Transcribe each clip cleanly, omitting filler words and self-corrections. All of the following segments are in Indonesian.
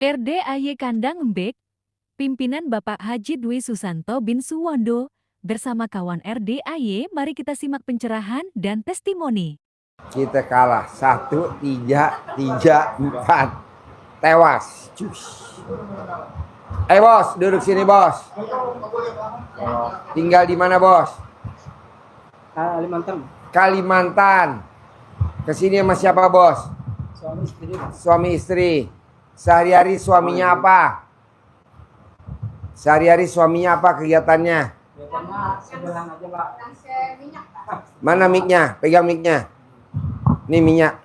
RDAY Kandang Embek, pimpinan Bapak Haji Dwi Susanto bin Suwondo, bersama kawan RDAY, mari kita simak pencerahan dan testimoni. Kita kalah 1-3-3-4 tewas. Bos, duduk sini bos. Tinggal di mana bos? Kalimantan. Kalimantan. Kesini sama siapa bos? Suami istri. Suami istri. Sehari-hari suaminya apa? Sehari-hari suaminya apa kegiatannya? Biasanya sederhana aja Pak. Mana mic-nya? Pegang mic-nya. Nih minyak.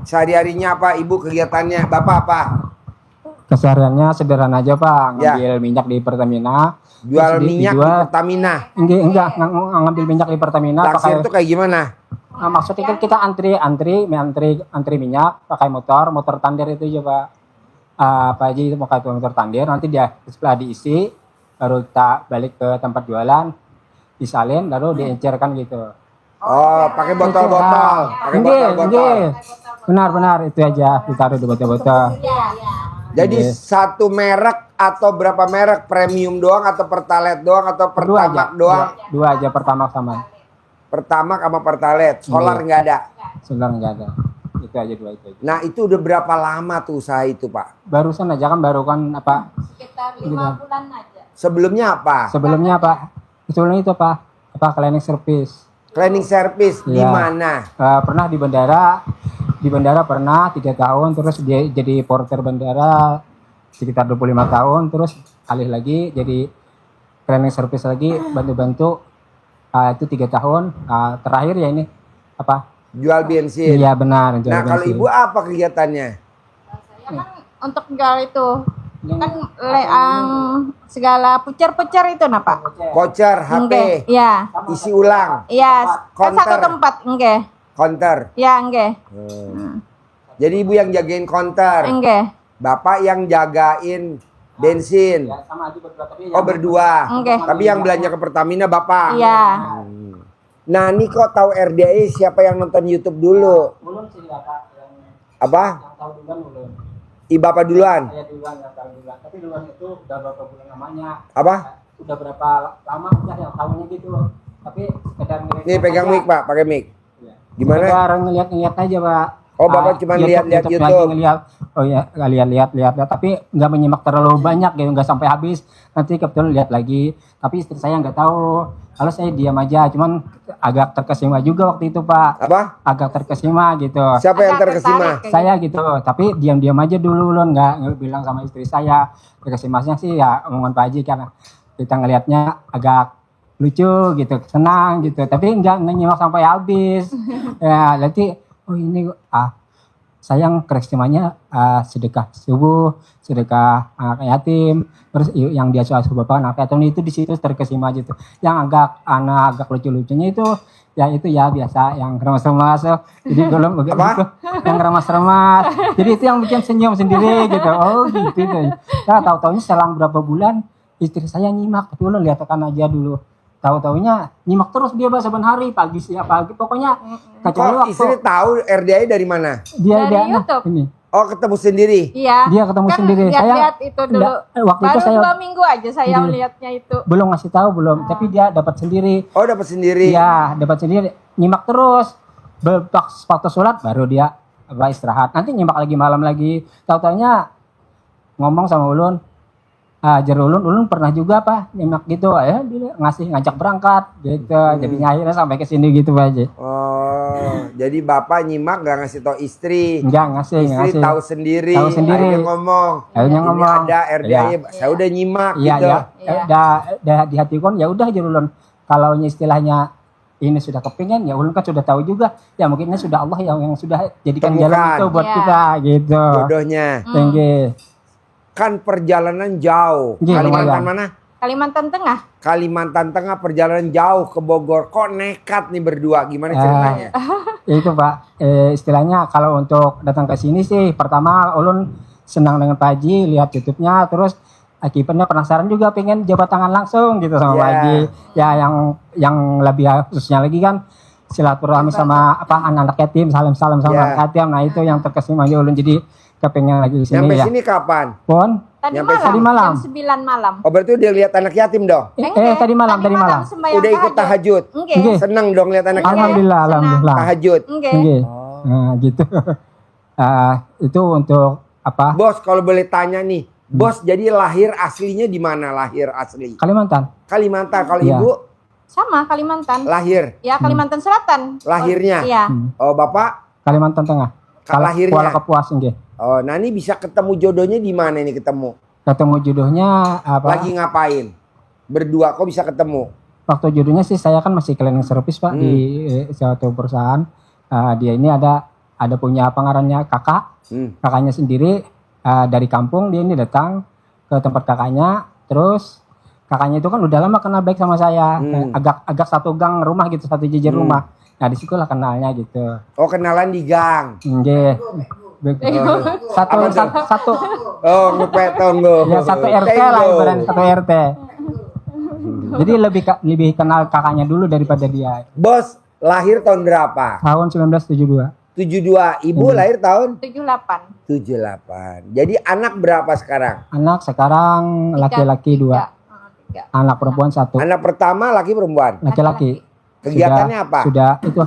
Sehari-harinya apa ibu kegiatannya? Bapak apa? Kesehariannya sederhana aja Pak. Ya. Ngambil minyak di Pertamina. Jual Terus minyak di dijual. Pertamina. Enggak ngambil minyak di Pertamina. Taksir itu kayak gimana? Maksudnya kan kita antri minyak pakai motor tandir itu aja Pak. Pak Haji itu pakai motor tandir, nanti dia setelah diisi baru kita balik ke tempat jualan, disalin lalu diencerkan gitu. Oh, pakai botol-botol. Pakai botol-botol. Benar itu aja, ditaruh di botol-botol. Jadi Iya. satu merek atau berapa merek? Premium doang atau Pertalite doang atau Pertamax doang? Dua aja pertama sama. Pertamax sama Pertalite. Solar Iya. nggak ada. Sebenarnya nggak ada. Itu aja dua itu aja. Nah itu udah berapa lama tuh usaha itu Pak? Barusan aja kan baru kan apa? Sekitar 5 bulan aja. Sebelumnya apa? Sebelumnya apa? Sebelumnya itu apa? Cleaning service. Cleaning service di Iya. mana? Pernah di bandara pernah 3 tahun, terus dia jadi porter bandara sekitar 25 tahun, terus alih lagi jadi cleaning service lagi bantu-bantu itu 3 tahun. Terakhir ya ini apa? Jual bensin. Iya benar. Nah kalau ibu apa kegiatannya? Saya kan untuk jual itu kan segala pucar-pucar itu nah Pak. Voucher, HP, Nggih, iya. isi ulang, Iya, kan Counter. satu tempat nggih. counter. Ya nggih. Jadi ibu yang jagain counter, Nggih. bapak yang jagain bensin. Ya, sama aja berdua tapi Oh berdua. Oke. Tapi yang belanja ke Pertamina bapak. Iya. Nah ini kok tahu RDAY siapa yang nonton YouTube dulu? Ulun sih Bapak yang Apa? tahu duluan ulun. Bapak duluan. Saya duluan yang tahu duluan. Tapi duluan itu udah berapa bulan namanya? Apa? Udah berapa lama udah yang tahunya gitu loh. Tapi sekedar ngeliat Nih pegang mic pak, pakai mic. Gimana? Sekedar ngeliat aja Pak. Oh, Bapak cuma lihat-lihat lagi YouTube. ngeliat. Oh ya, lihat. Tapi nggak menyimak terlalu banyak gitu, nggak sampai habis. Nanti kebetulan lihat lagi. Tapi istri saya nggak tahu. Kalau saya diam aja, cuman agak terkesima juga waktu itu Pak. Apa? Agak terkesima gitu. Siapa yang Agak terkesima? tertarik. Saya gitu, tapi diam-diam aja dulu loh, nggak bilang sama istri saya. Terkesimasnya sih ya omongan Pak Haji karena kita ngelihatnya agak lucu gitu, senang gitu, tapi nggak nyimak sampai habis. Ya, nanti oh ini sayang kereksimannya sedekah subuh, sedekah anak yatim, terus yang dia asuh bapak anak yatim itu di situ terkesima gitu. Yang agak lucu-lucunya itu ya biasa yang remas-remas. Jadi belum Apa? yang remas-remas. Jadi itu yang bikin senyum sendiri gitu. Oh gitu. Nah, tahu-taunya selang berapa bulan istri saya nyimak, tapi lo lihatkan aja dulu. Tahu-taunya nyimak terus dia saban hari pagi pokoknya kecuali Kok waktu istri tahu RDAY dari mana? dia Dari YouTube. ini Oh ketemu sendiri. Iya. dia ketemu Kan sendiri. lihat-lihat itu dulu. Waktu Baru itu saya 2 minggu aja saya Sendiri. lihatnya itu. belum ngasih tahu tapi dia dapat sendiri. Oh dapat sendiri. Iya, dapat sendiri. Nyimak terus. Pas waktu sholat baru dia istirahat. Nanti nyimak lagi malam lagi. Tahu-taunya ngomong sama Ulun. Ajar Ulun pernah juga nyimak gitu ya, dia ngajak berangkat gitu. Jadinya akhirnya sampai ke sini gitu Pak Haji. Oh, jadi bapak nyimak gak ngasih tau istri. Enggak ngasih. Istri tahu sendiri. Tahu sendiri. Akhirnya ngomong. Akhirnya Ini ngomong. ada RDAY. Iya. Saya udah nyimak Iya gitu. ya. Iya. Udah di hati kon ya udah aja Ulun. Kalau istilahnya ini sudah kepingin ya Ulun kan sudah tahu juga. Ya mungkin ini sudah Allah yang sudah jadikan Temukan. jalan itu buat Iya. kita gitu. Jodohnya. Tinggi. Kan perjalanan jauh. Iya, Kalimantan lumayan. mana? Kalimantan Tengah. Kalimantan Tengah perjalanan jauh ke Bogor. Kok nekat nih berdua? Gimana ceritanya? Itu Pak, istilahnya kalau untuk datang ke sini sih pertama Ulun senang dengan Pak Haji, lihat YouTube-nya, terus akibatnya penasaran juga pengen jabat tangan langsung gitu sama Iya. Pak Haji. Ya yang lebih khususnya lagi kan silaturahmi sama anak-anak yatim, salam-salam sama Iya. anak yatim. Nah itu yang terkesima aja Ulun. Jadi kepengen lagi di sini Nyampe ya. sini kapan? Pon. Tadi Nyampe malam, tadi malam. jam 9 malam. Oh berarti udah lihat anak yatim dong? Tadi malam. sembahyang Udah ikut tahajud? Enggak. Nggih. Seneng dong lihat anak yatim? Alhamdulillah, senang. alhamdulillah. Tahajud? Enggak. Nggih. Oh. Nah, gitu. Itu untuk apa? Bos kalau boleh tanya nih, Bos jadi lahir aslinya di mana lahir asli? Kalimantan. Kalimantan. Kalau Iya. ibu Sama Kalimantan. lahir? Ya Kalimantan Selatan. Lahirnya? Iya. Oh bapak? Kalimantan Tengah. Lahirnya? Kuala Kapuas nggih. Oh nah ini bisa ketemu jodohnya di mana ini ketemu? Ketemu jodohnya apa? Lagi ngapain? Berdua kok bisa ketemu? Waktu jodohnya sih saya kan masih cleaning service Pak di suatu perusahaan. Dia ini ada punya pengarannya kakak. Kakaknya sendiri dari kampung, dia ini datang ke tempat kakaknya. Terus kakaknya itu kan udah lama kenal baik sama saya. Agak satu gang rumah gitu, satu jejer rumah. Nah disitulah kenalnya gitu. Oh kenalan di gang? Nggih. Satu Oh ngepet tonggo. ya satu RT lah ibaratnya, satu RT. Jadi lebih kenal kakaknya dulu daripada dia. Bos lahir tahun berapa? Tahun 1972. 72. Ibu lahir tahun? 78. 78. Jadi anak berapa sekarang? Anak sekarang laki-laki 2. Tiga. Anak perempuan 1. Anak pertama laki perempuan? Laki-laki. Kegiatannya apa? Sudah itu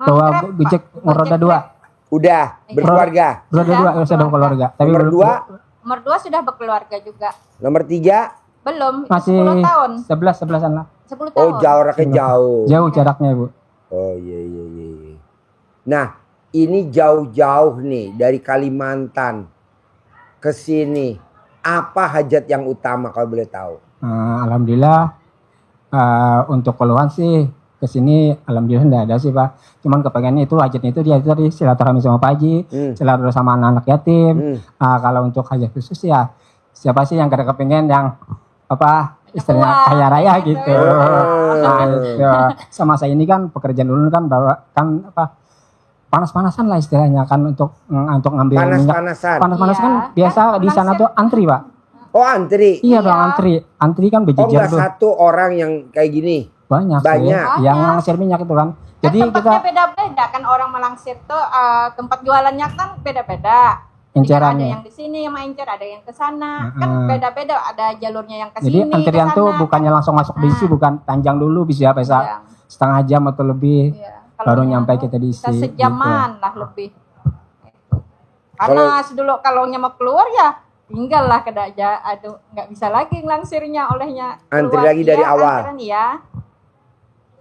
bawa gojek roda 2. Udah berkeluarga? Roda 2 sudah berkeluarga. Tapi Nomor 2? Nomor 2 sudah berkeluarga juga. Nomor 3? Belum, itu masih 10 tahun. 11-11an lah. 10 tahun. Oh jaraknya jauh. Jauh jaraknya, Bu. Oh iya. Nah ini jauh-jauh nih dari Kalimantan ke sini. Apa hajat yang utama kalau boleh tahu? Alhamdulillah untuk keluhan sih ke sini alhamdulillah enggak ada sih Pak. Cuman kepengennya itu hajatnya itu dia tadi silaturahmi sama Pak Haji, silaturahmi sama anak-anak yatim. Kalau untuk hajat khusus ya siapa sih yang kada kepengen yang apa istilahnya kaya raya gitu. Nah, gitu. Sama saya ini kan pekerjaan dulu kan bawa kan apa panas-panasan lah istilahnya kan untuk ngambil minyak. Panas-panasan kan biasa di sana tuh antri Pak. Oh antri? Iya dong antri kan Oh berjejer nggak tuh. satu orang yang kayak gini? Banyak. Yang ngelangsir minyak itu kan. Jadi tempatnya kita beda-beda kan orang melangsir tuh tempat jualannya kan beda-beda. Incerannya. Ada yang di sini yang main ada yang ke sana. Kan beda-beda, ada jalurnya yang ke jadi sini. antrian ke tuh sana. bukannya langsung masuk di isi, bukan panjang dulu bisa setengah jam atau lebih. Iya. Baru Kalau nyampe kita di isi. bisa sejaman lah lebih. Karena dulu kalau mau keluar ya tinggal lah kada aja, aduh nggak bisa lagi ngelangsirnya olehnya. Antri lagi dari awal. Antrean, ya.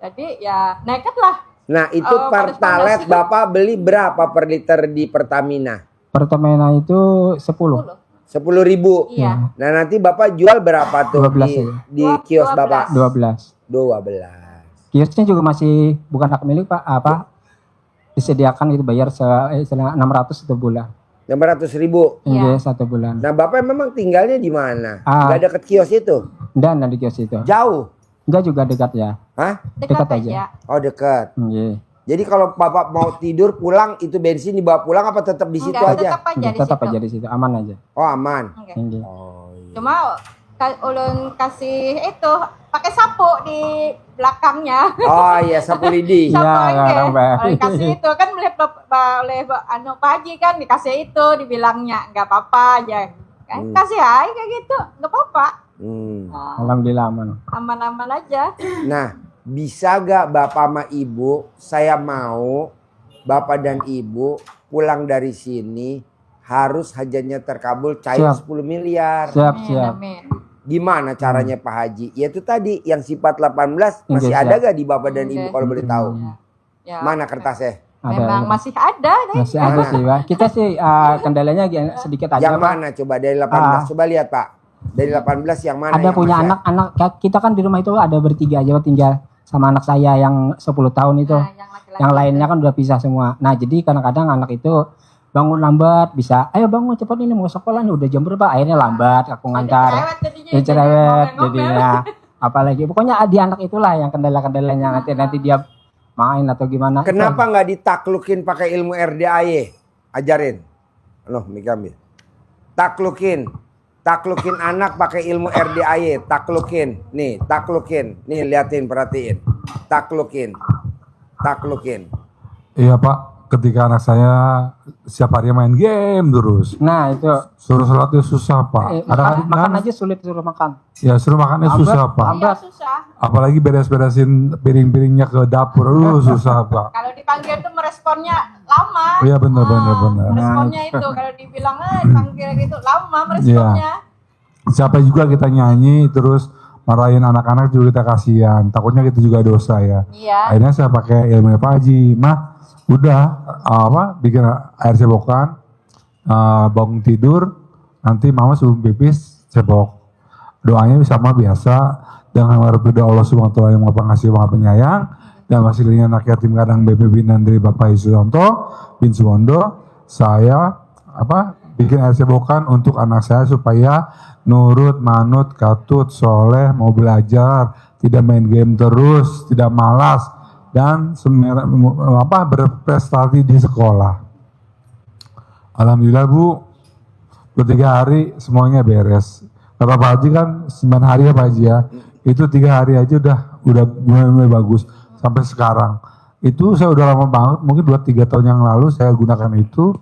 Jadi ya nekat lah. Nah itu Pertalite Bapak beli berapa per liter di Pertamina? Pertamina itu 10. 10.000. Iya. Nah nanti Bapak jual berapa tuh 12 di kios Bapak? 12. 12. Kiosnya juga masih bukan hak milik Pak, apa disediakan itu bayar 600 satu bulan. 600.000. Iya, 1 bulan. Nah Bapak memang tinggalnya di mana? Nggak deket kios itu? Dan di kios itu. Jauh? Enggak juga dekat ya. Hah? Dekat aja. Oh dekat. Iya. Jadi kalau Bapak mau tidur pulang itu bensin dibawa pulang apa tetap di situ aja? Tetap aja di situ, aman aja. Oh aman. Okay. Iya. Oh, iya. Cuma ulun kasih itu pakai sapu di belakangnya. Oh iya sapu lidi. Iya, orang baik. Oleh kasih itu kan oleh Pak Haji kan dikasih itu dibilangnya nggak apa-apa aja. Kan kasih aja kayak gitu, nggak apa-apa. Alhamdulillah aman. Aman-aman aja. Nah, bisa gak Bapak sama Ibu, saya mau Bapak dan Ibu pulang dari sini harus hajatnya terkabul cair 10 miliar. Siap. Amin. Gimana caranya Pak Haji? Ya itu tadi yang sifat 18 masih ada gak di Bapak dan Ibu kalau boleh tahu? Ya. Mana kertasnya? Memang masih ada kan? Masih ada sih Pak. Kita sih kendalanya sedikit aja Yang Pak. mana coba dari 18? Coba lihat Pak. Dari 18 yang mana? Ada yang punya masih anak-anak. Kita kan di rumah itu ada bertiga aja Pak, tinggal sama anak saya yang 10 tahun itu. Nah, yang lainnya kan udah pisah semua. Nah jadi kadang-kadang anak itu bangun lambat, bisa ayo bangun cepat ini mau sekolah nih udah jam berapa, akhirnya lambat aku ngantar. Cerewet jadinya. Apalagi pokoknya di anak itulah yang kendala-kendalanya nanti dia main atau gimana. Kenapa nggak ditaklukin pakai ilmu RDAY? Ajarin. Loh, Mika ambil. Taklukin anak pakai ilmu RDAY. Taklukin. Nih, taklukin. Nih, liatin, perhatiin. Taklukin. Iya Pak. ketika anak saya setiap hari main game terus. Nah itu Suruh sholat itu susah Pak. makan aja sulit suruh makan. Ya suruh makannya susah Pak. Iya susah. Apalagi beres-beresin piring-piringnya ke dapur, susah Pak. Kalau dipanggil tuh meresponnya lama. Iya benar. Meresponnya itu kalau dibilang dipanggil gitu lama meresponnya. Siapa juga kita nyanyi terus marahin anak-anak juga kita kasihan. Takutnya kita juga dosa ya. Iya. Akhirnya saya pakai ilmu Pak Haji. Udah bikin air cebokan, bangun tidur, nanti mama sebelum pipis cebok. Doanya sama biasa, dengan mengharap ridho Allah Subhanahu wa taala yang Maha Pengasih Maha Penyayang, dan hasilnya anak yatim kadang BP Binan dari Bapak Yusuwanto bin Suwondo. Saya bikin air cebokan untuk anak saya supaya nurut, manut, katut, soleh, mau belajar, tidak main game terus, tidak malas, dan berprestasi di sekolah. Alhamdulillah Bu, 3 hari semuanya beres. Kata Pak Haji kan 9 hari ya Pak Haji ya, itu 3 hari aja udah mulai bagus sampai sekarang. Itu saya udah lama banget, mungkin 2-3 tahun yang lalu saya gunakan itu,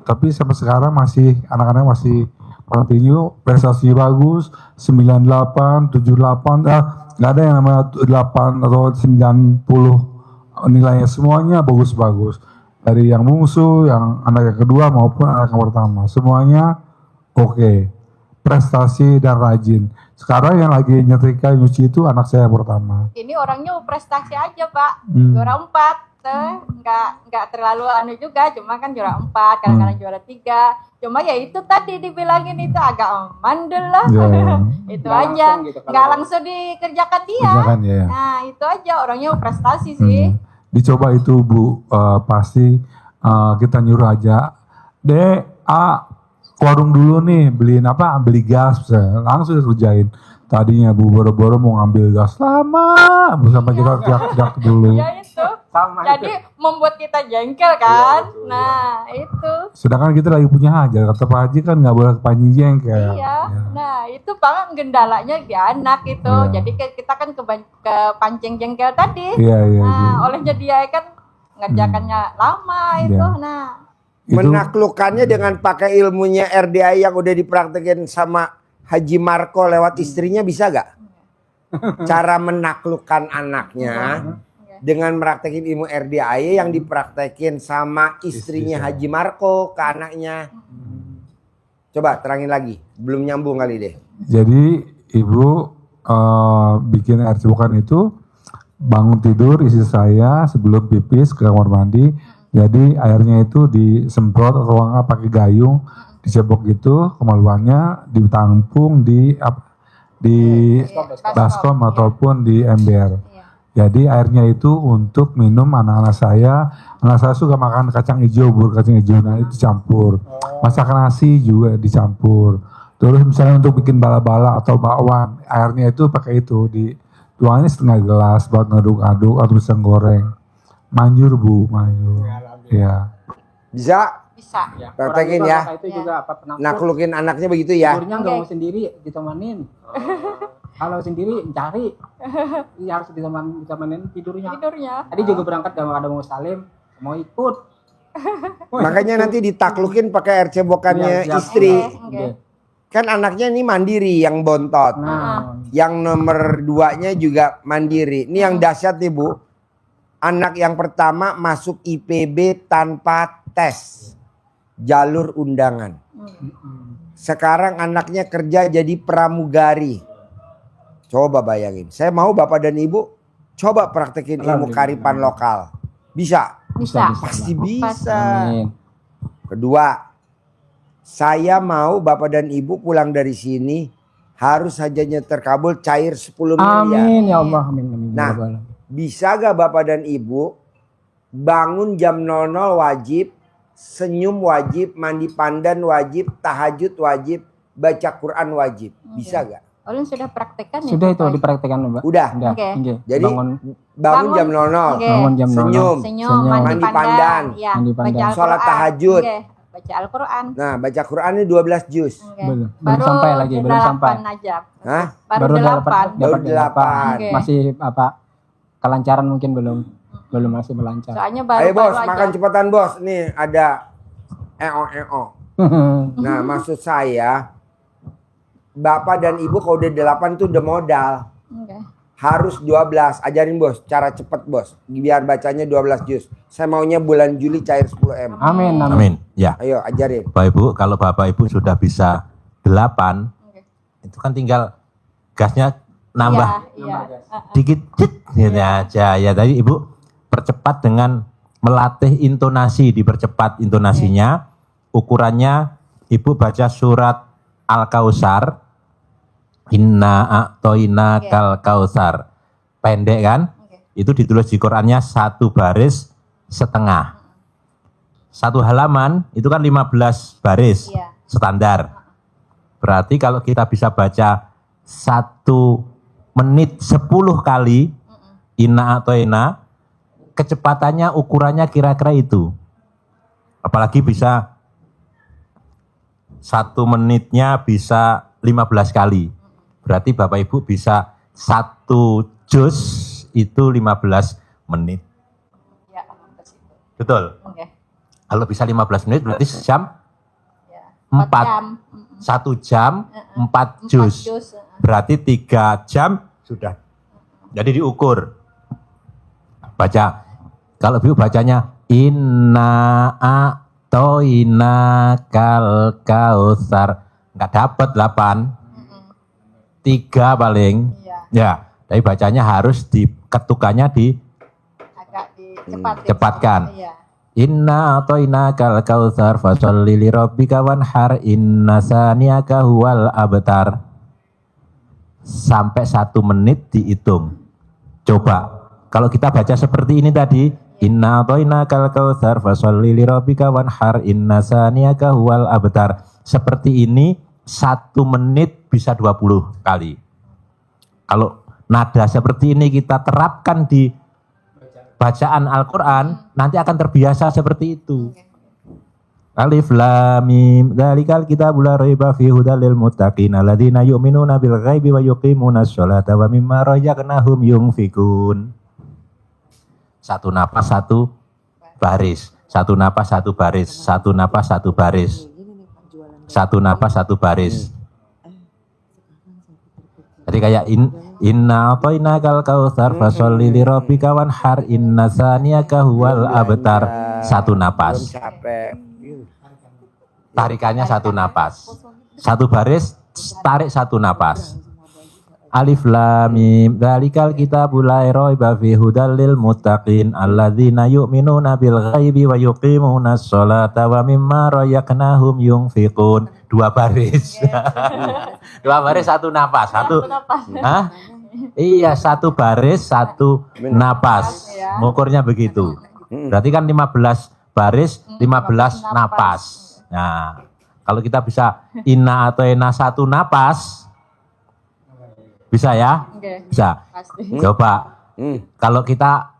tapi sampai sekarang masih anak-anak masih continue, prestasi bagus, 98, 78, nggak ada yang namanya 8 atau 90 nilainya, semuanya bagus-bagus. Dari yang bungsu, yang anak yang kedua maupun anak yang pertama, semuanya oke. Prestasi dan rajin. Sekarang yang lagi nyetrika nyuci itu anak saya yang pertama. Ini orangnya prestasi aja Pak, juara 4. Nggak terlalu juga, cuma kan juara 4, kadang-kadang juara 3. Cuma ya itu tadi dibilangin itu agak mandel lah. Itu Nggak aja, langsung gitu, nggak langsung dikerjakan dia. Nah itu aja orangnya prestasi sih. Dicoba itu Bu, pasti kita nyuruh aja, Dek, ke warung dulu nih, beli gas, langsung kerjain. Tadinya Bu boro-boro mau ngambil gas lama, sampai kita teriak-teriak dulu. Ya itu. Jadi membuat kita jengkel kan. Nah itu. Sedangkan kita lagi punya hajat, kata Pak Haji kan nggak boleh kepancing jengkel. Iya. Nah itu Pak gendalanya di anak itu. Jadi kita kan kepancing jengkel tadi. Nah olehnya dia kan ngerjakannya lama itu. Nah menaklukkannya dengan pakai ilmunya RDA yang udah dipraktekin sama Haji Marco lewat istrinya, bisa gak? Cara menaklukkan anaknya dengan meraktekin ilmu RDA yang dipraktekin sama istrinya Haji Marco ke anaknya. Coba terangin lagi, belum nyambung kali deh. Jadi ibu bikin air cebokan itu, bangun tidur istri saya sebelum pipis ke kamar mandi. Jadi airnya itu disemprot atau pakai gayung, dicebok gitu, kemaluannya ditampung di baskom ataupun di ember. Jadi airnya itu untuk minum anak-anak saya. Anak saya suka makan kacang hijau, bubur kacang hijau, nah itu dicampur. Masak nasi juga dicampur. Terus misalnya untuk bikin bala-bala atau bakwan, airnya itu pakai itu, dituangin setengah gelas buat ngaduk-aduk atau bisa goreng. Manjur Bu, manjur. Ya. Bisa? Bisa. Praktekin ya. Itu juga naklukin anaknya begitu ya. Tidurnya nggak mau sendiri, ditemenin. Kalau sendiri cari, harus ditemenin tidurnya. Tadi juga berangkat ada mau salim, mau ikut. Makanya nanti ditaklukin pakai air cebokannya istri. Kan anaknya ini mandiri yang bontot. Yang nomor 2-nya juga mandiri. Ini yang dahsyat nih Bu. Anak yang pertama masuk IPB tanpa tes. Jalur undangan. Sekarang anaknya kerja jadi pramugari. Coba bayangin. Saya mau Bapak dan Ibu coba praktekin ilmu kearifan lokal. Bisa? Bisa. Pasti bisa. Kedua, saya mau Bapak dan Ibu pulang dari sini harus hajatnya terkabul, cair 10 miliar. Amin ya Allah. Amin. Nah, bisa gak Bapak dan Ibu bangun jam 00 wajib, senyum wajib, mandi pandan wajib, tahajud wajib, baca Quran wajib. Bisa gak? Oleh sudah praktekkan ya? Sudah itu dipraktekkan Mbak. Udah. Jadi bangun jam 00, bangun jam 00, senyum, mandi pandan, baca sholat tahajud, baca Al-Quran. Nah, baca Quran ini 12 juz. Belum sampai lagi, belum sampai. Hah? Baru 8. Baru 8. Masih kelancaran mungkin belum. belum masih melancar. Soalnya baru Ayo bos, aja. makan cepetan bos. Nih ada eo. Nah maksud saya, bapak dan ibu kalau udah 8 tuh udah modal. Oke. Harus 12. Ajarin bos, cara cepet bos. Biar bacanya 12 juz. Saya maunya bulan Juli cair 10 M. Amin, amin. Amin. Ya. Ayo ajarin. Bapak Ibu, kalau Bapak Ibu sudah bisa 8, Oke. itu kan tinggal gasnya nambah Iya. dikit gitu aja. Ya tadi Ibu percepat dengan melatih intonasi, dipercepat intonasinya. Ukurannya Ibu baca surat Al-Kautsar. Inna a'toina kal kautsar. Pendek kan? Oke. Itu ditulis di Qur'annya 1 baris setengah. 1 halaman itu kan 15 baris. Iya. Standar. Berarti kalau kita bisa baca 1 menit 10 kali inna a'toina, kecepatannya ukurannya kira-kira itu. Apalagi bisa 1 menitnya bisa 15 kali. Berarti Bapak Ibu bisa 1 juz itu 15 menit. Ya, ke situ. Betul. Oke. Kalau bisa 15 menit berarti sejam Ya. 4. 4 jam. 1 jam 4 4 juz. juz. Berarti 3 jam sudah. Jadi diukur. Baca. Kalau Ibu bacanya inna a'toina kal kautsar. Enggak dapat 8. 3 paling. Iya. Ya, tapi bacanya harus ketukannya Agak dicepat. Cepatkan. Iya. Inna a'toina kal kautsar fasholli li rabbika wanhar inna saniyaka huwal abtar. Sampai 1 menit dihitung. Coba. Kalau kita baca seperti ini tadi, inna a'toina kal kautsar fasholli li rabbika wanhar inna saniyaka huwal abtar. Seperti ini 1 menit bisa 20 kali. Kalau nada seperti ini kita terapkan di bacaan Al-Quran, nanti akan terbiasa seperti itu. Alif lam mim dzalikal kitabul la raiba fihi hudal lil muttaqin alladzina yu'minuna bil ghaibi wa yuqimunas sholata wa mimma razaqnahum yunfikun. 1 napas 1 baris, 1 napas 1 baris, 1 napas 1 baris. 1 napas 1 baris. Jadi kayak inna a'toina kal kautsar fasholli li rabbika wanhar inna saniyaka huwal abtar. 1 napas. Capek. Tarikannya 1 napas. 1 baris, tarik 1 napas. Alif lam mim dzalikal kitabul la raiba fihi hudal lil muttaqin alladzina yu'minuna bil ghaibi wa yuqimunas sholata wa mimma razaqnahum yunfiqun. 2 baris. 2 baris 1 napas. 1. Hah? Iya, 1 baris 1 napas. Ngukurnya begitu. Berarti kan 15 baris 15 napas. Nah, kalau kita bisa inna a'toina 1 napas, bisa ya? Oke. Bisa. Pasti. Coba. Kalau kita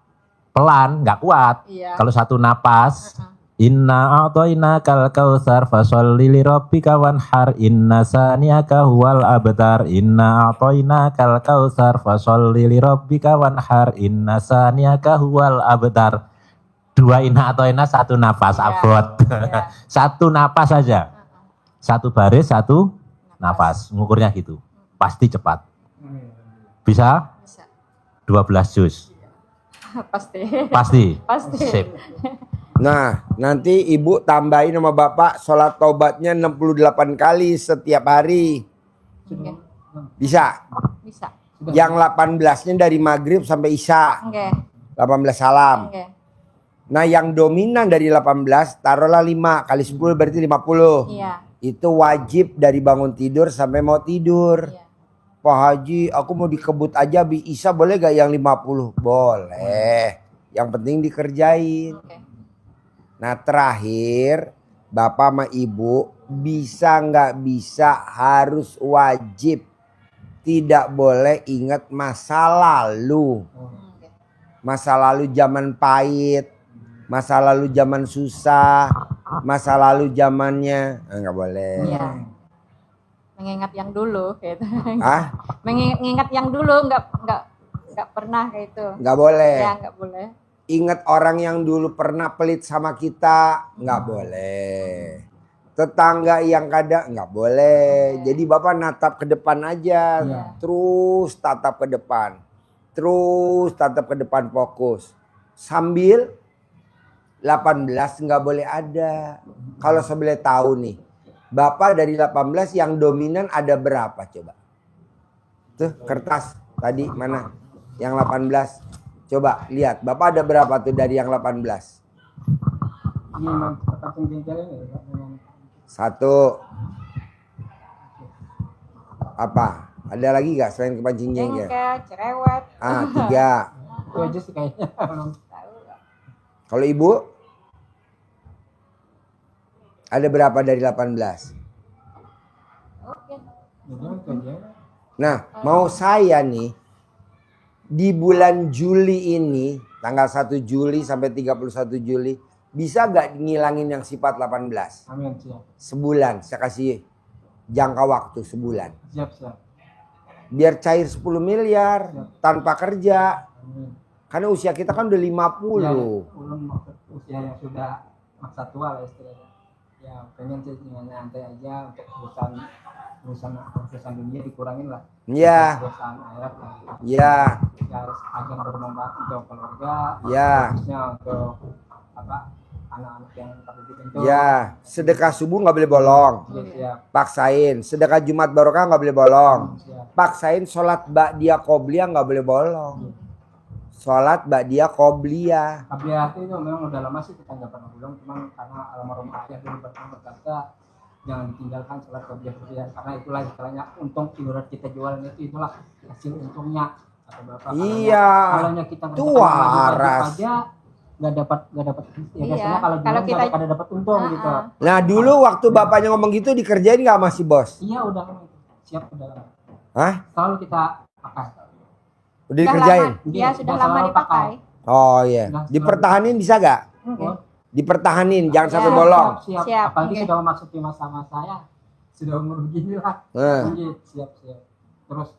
pelan, nggak kuat. Iya. Kalau 1 napas, inna a'toina kal kautsar fasholli li rabbika wanhar inna saniyaka huwal abtar. Inna a'toina kal kautsar fasholli li rabbika wanhar inna saniyaka huwal abtar. 2 inna a'toina 1 napas, abot. 1 napas saja. 1 baris 1 napas. Ngukurnya gitu. Pasti cepat. Bisa? Bisa. 12 juz. Pasti. Pasti. Pasti. Sip. Nah, nanti ibu tambahin sama bapak sholat taubatnya 68 kali setiap hari. Oke. Bisa? Bisa. Yang 18-nya dari maghrib sampai isya. Oke. 18 salam. Oke. Nah, yang dominan dari 18 taruhlah 5 kali 10 berarti 50. Iya. Itu wajib dari bangun tidur sampai mau tidur. Iya. Pak Haji, aku mau dikebut aja habis isya, boleh gak yang 50? Boleh. Yang penting dikerjain. Oke. Nah, terakhir bapak sama ibu bisa nggak bisa harus wajib tidak boleh ingat masa lalu. Oke. Masa lalu zaman pahit, masa lalu zaman susah, masa lalu zamannya nggak boleh. Iya. Mengingat yang dulu gitu. Ah, Mengingat yang dulu nggak pernah kayak itu. nggak boleh. Ya nggak boleh. Ingat orang yang dulu pernah pelit sama kita, nggak boleh. Tetangga yang kadang nggak boleh. Jadi Bapak natap ke depan aja. Terus tatap ke depan. Terus tatap ke depan, fokus. Sambil 18 nggak boleh ada. Kalau saya boleh tahu nih, Bapak dari 18 yang dominan ada berapa coba? Tuh kertas tadi mana? Yang 18. Coba lihat, Bapak ada berapa tuh dari yang 18? Ini memang tempat jengkel ini ya. Satu. Apa? Ada lagi gak selain kepancing jengkel? Jengkel, cerewet. 3. Itu aja sih kayaknya. Kalau Ibu? Ada berapa dari 18? Oke. Itu aja. Nah, mau saya nih, di bulan Juli ini, tanggal 1 Juli sampai 31 Juli, bisa gak ngilangin yang sifat 18? Amin, siap. Sebulan, saya kasih jangka waktu sebulan. Siap. Biar cair 10 miliar tanpa kerja. Amin. Karena usia kita kan udah 50. Ya, ulun usia yang sudah masa tua lah istilahnya. Ya pengen sih nyantai aja untuk urusan dunia dikurangin lah. Iya. Urusan akhirat lah. Iya. Ya harus agar bermanfaat untuk keluarga. Iya. Khususnya untuk anak-anak yang terdidik itu. Ya, sedekah subuh nggak boleh bolong. Iya, siap. Paksain. Sedekah Jumat Barokah nggak boleh bolong. Siap. Paksain sholat ba'diyah qobliyah nggak boleh bolong. Sholat ba'diyah qobliyah. Kabliati itu memang udah lama sih kita nggak pernah bilang, cuman karena almarhum ayah dulu pernah berkata jangan ditinggalkan sholat kabliah karena itulah istilahnya untung ibarat kita jualan itulah hasil untungnya kata bapak. Iya. Kalau kita Itu waras. aja nggak dapat ya Iya. biasanya kalau Kalau jualan kita- kada dapat untung gitu. Nah dulu waktu bapaknya ngomong gitu dikerjain nggak masih bos? Iya udah siap udah. Hah? Selalu kita pakai. Udah dikerjain? Iya, sudah lama dipakai. Oh iya. Dipertahanin bisa gak? Oke. Dipertahanin, jangan Iya. sampai bolong. Siap. Apalagi Oke. sudah memasuki masa-masa ya sudah umur begini lah. Nah. Siap. Terus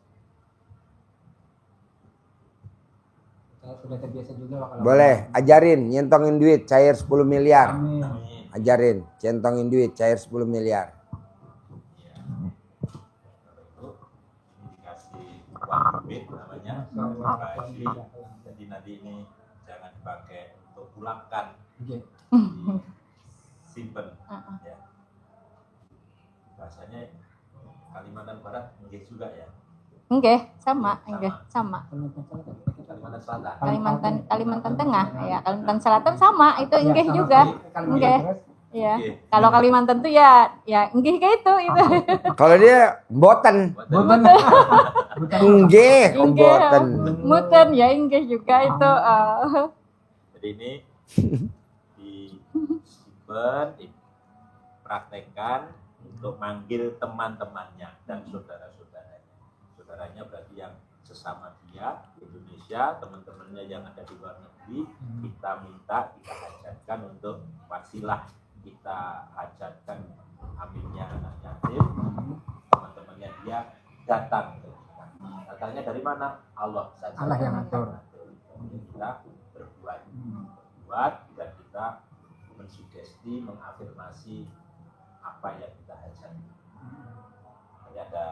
saya sudah terbiasa juga lah kalau Boleh, ajarin nyentongin duit cair 10 miliar. Amin. Ajarin, centongin duit cair 10 miliar. Dikasih uang duit namanya bagi. Jadi nanti ini jangan dipakai untuk pulangkan, Oke. simpen. Ya. Bahasanya Kalimantan Barat enggak juga ya. Enggak, sama. Kalimantan Selatan. Kalimantan Tengah, ya Kalimantan Selatan sama, itu enggak juga. Enggak. Iya. Oke. Kalau Kalimantan tuh ya enggak kayak itu. Kalau dia boten, Bukan. enggak, Enggak. boten. Muten ya enggak juga itu. Jadi ini disimpan, dipraktekkan untuk manggil teman-temannya dan saudara-saudaranya. Saudaranya berarti yang sesama dia di Indonesia, teman-temannya yang ada di luar negeri, kita minta, kita hajatkan untuk wasilah, kita hajatkan aminnya anak yatim, teman-temannya dia datang ke kita. Datangnya dari mana? Allah saja. Allah yang atur. Kita berbuat dan kita mensugesti, mengafirmasi apa yang kita hajat. Ini ada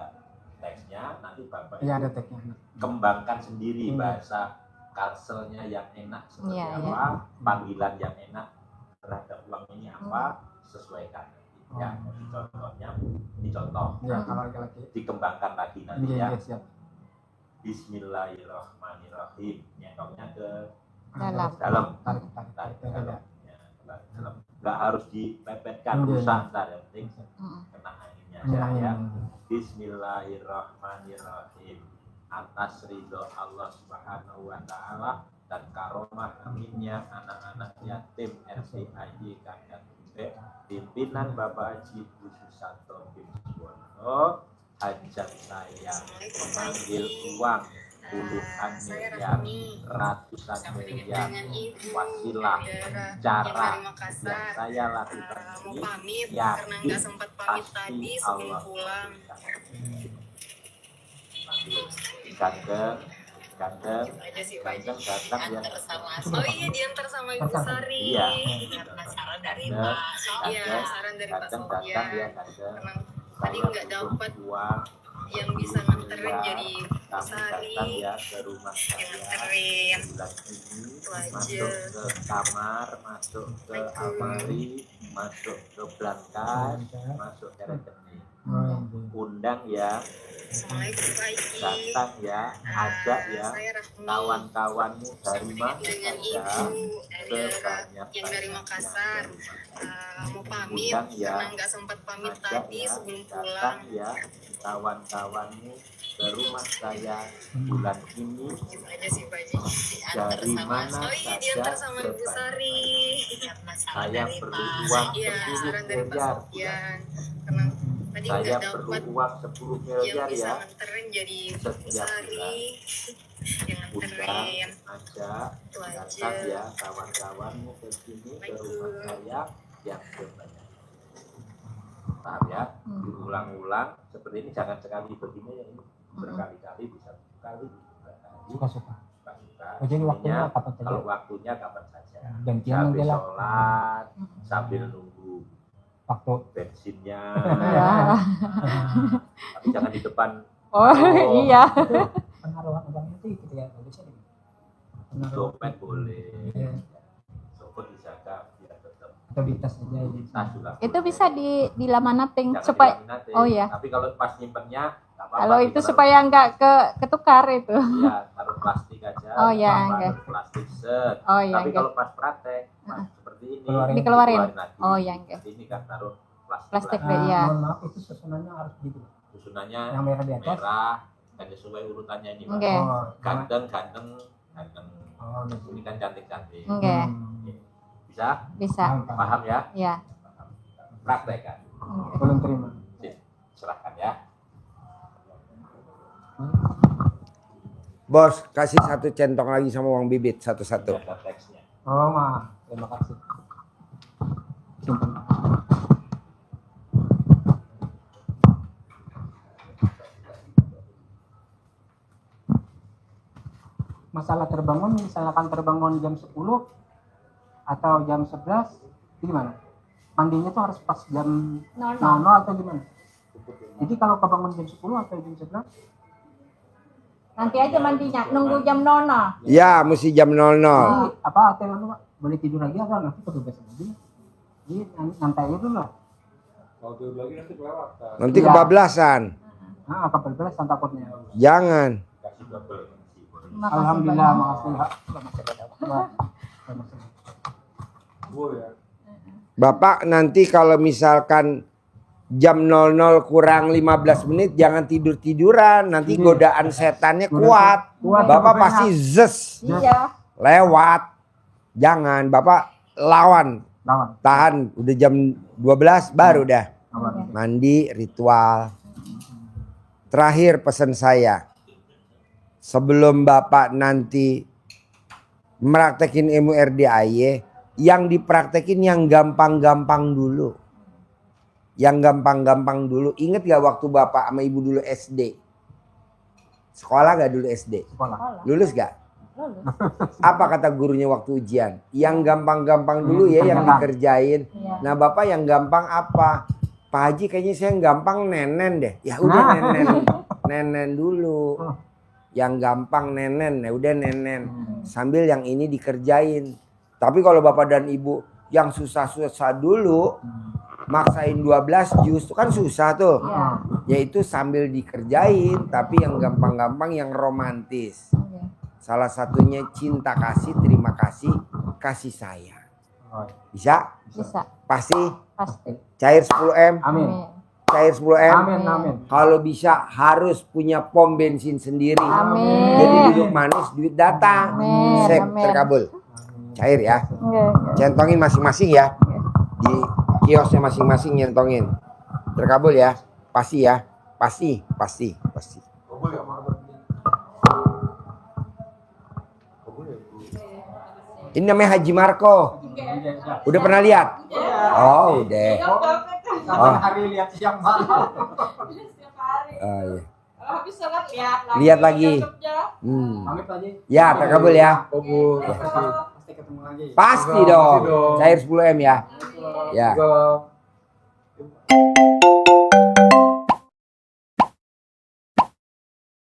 teksnya, nanti Bapak Iya ada Ibu tagnya. kembangkan sendiri bahasa kalselnya yang enak seperti Iya, apa, panggilan yang enak terhadap uang ini apa, sesuaikan. Ya, contohnya, ini contoh. Ya kalau laki-laki. Dikembangkan lagi nanti Iya, ya. siap. Bismillahirrahmanirrahim. Nyentongnya ke Dalam. dalam. Tarik. Dalam. Ya, dalam. Nggak harus dipepetkan, Iya. rusak ntar, yang penting kena anginnya aja ya. Iya. Bismillahirrahmanirrahim. Atas ridho Allah Subhanahu wa taala dan karomah aminnya anak-anak yatim RTAY KRB pimpinan Bapak Haji Susanto bin Suwono, hajat saya memanggil uang puluhan miliar, ratusan miliar, wasilah, cara yang saya lakukan ini yakin pasti Allah berikan. Bisa ke Ganteng, aja sih Pak Haji. ganteng ya. Antar sama, oh iya diantar sama Ibu Sari. Iya. Karena saran dari Ganteng, Pak. Iya, saran dari Pak ganteng Sofian. ya, ganteng. Karena tadi Saya nggak butuh dapat uang yang bisa nganterin jadi Bu kamu Sari. datang ya ke rumah Yang saya nganterin. bulan ini, Itu aja. masuk ke kamar, masuk ke almari, masuk ke belangkas, masuk ke rekening. Undang ya, Assalamualaikum Pak Haji. datang ya, ajak ya Saya Rahmi. kawan-kawanmu dari mana Dengan saja, Ibu sebanyak yang dari Makassar. Mau pamit Undang ya, karena nggak sempat pamit ajak tadi ya, sebelum datang pulang. ya kawan-kawanmu ke rumah saya bulan ini Gitu aja sih Pak Haji. Diantar dari sama, mana oh iya saja diantar sama Ibu sebanyak. Sari. Karena saran Saya dari perlu Pak. uang Iya, 10 saran dari Pak miliar. Sofian. Karena tadi Saya nggak perlu dapat uang 10 yang miliar bisa ya. nganterin jadi Bu Setiap Sari. Yang Undang nganterin. aja, Itu aja. datang ya kawan-kawanmu ke sini ke rumah saya yang sebanyak. Paham ya? Diulang-ulang seperti ini, jangan sekali begini ya, ini berkali-kali, bisa kali, Suka-suka. suka-suka. Oh, jadi waktunya Intinya, kapan saja? kalau waktunya kapan saja. Gantian Sambil nanti lah. sholat, sambil nunggu Waktu. bensinnya. Ya. Tapi jangan di depan. Oh, iya. Penaruhan uang itu gitu ya. Bisa nih. Penaruhan. Dompet boleh. Iya. Telepon dijaga biar tetap Atau di tas aja. tas juga Itu boleh. bisa dilamanating Jangan supaya dilaminating. oh iya. Tapi kalau pas nyimpennya nggak apa-apa. Kalau itu ditaruh- supaya nggak ketukar itu. Iya, taruh plastik aja. Oh, iya, nggak apa-apa, iya. taruh plastik set. Oh iya, Tapi enggak. kalau pas praktek, pas seperti ini Keluarin. Dikeluarin. lagi. Oh iya, enggak. Ini kan taruh plastik. Plastik lagi. deh, iya. Mohon maaf itu susunannya harus gitu. Susunannya Yang merah di atas. merah dan sesuai urutannya ini. Pak. Oke. Oh, Ganteng. Oh, gitu. Ini kan cantik-cantik. Oke, Bisa? bisa. Paham ya? Ya. Praktek kan? Belum terima. Sip, serahkan ya. Bos, kasih satu centong lagi sama uang bibit satu-satu. Ada teksnya. Oh, ma. Terima kasih. Simpan. Masalah terbangun, misalkan terbangun jam 10 atau jam 11, gimana? Mandinya tuh harus pas jam 00 atau gimana? Jadi kalau kebangun jam 10 atau jam 11, Nanti aja mandinya, nunggu jam 00. Ya, mesti jam 00. jadi apa aturan lu, Pak? Boleh tidur lagi atau nanti kebebasan lagi? Jadi nanti aja dulu lah. Kalau tidur lagi nanti kelewatan. Nanti Iya. kebablasan. Nah, kebablasan takutnya. Jangan. Kasih double. Alhamdulillah, makasih. Ya. Bapak nanti kalau misalkan jam 00 kurang 15 menit jangan tidur-tiduran. Nanti Iya. godaan setannya kuat. Kuat, Bapak Bapak. pasti zes. Iya. Lewat. Jangan. Bapak lawan. Lawan. Tahan. Udah jam 12 baru dah. Lawan. Mandi, ritual. Terakhir pesan saya. Sebelum Bapak nanti meraktekin ilmu RDAY, yang dipraktekin yang gampang-gampang dulu. Yang gampang-gampang dulu. Ingat gak waktu Bapak sama Ibu dulu SD? Sekolah gak dulu SD? Sekolah. Lulus gak? Lulus. Apa kata gurunya waktu ujian? Yang gampang-gampang dulu ya yang dikerjain. Iya. Nah Bapak yang gampang apa? Pak Haji kayaknya saya yang gampang nenen deh. Ya udah nenen. Nenen dulu. Yang gampang nenen, ya udah nenen. Sambil yang ini dikerjain. Tapi kalau Bapak dan Ibu yang susah-susah dulu, maksain 12 juz itu kan susah tuh. Iya. Yaitu sambil dikerjain, tapi yang gampang-gampang yang romantis. Oke. Salah satunya cinta kasih, terima kasih, kasih sayang. Bisa? Bisa, Pasti? pasti. Cair 10M? Amin. Cair 10M? Amin, amin. Kalau bisa harus punya pom bensin sendiri. Amin. Jadi duduk manis, duit datang. Amin, Sip, amin. terkabul. Cair ya. Oke. Centongin masing-masing ya. Di kiosnya masing-masing nyentongin. Terkabul ya. Pasti ya. Pasti, pasti, pasti. Ini namanya Haji Marco. Udah pernah lihat? Oh, udah. Kapan hari lihat siang malam? Oh, iya. habis sholat lihat lagi. Lihat lagi. YouTubenya. Pamit Pak Haji. Ya, takabul ya. Kabul. Pasti ketemu lagi. Pasti Pasti dong. dong. Cair 10M ya. Ya. Juga.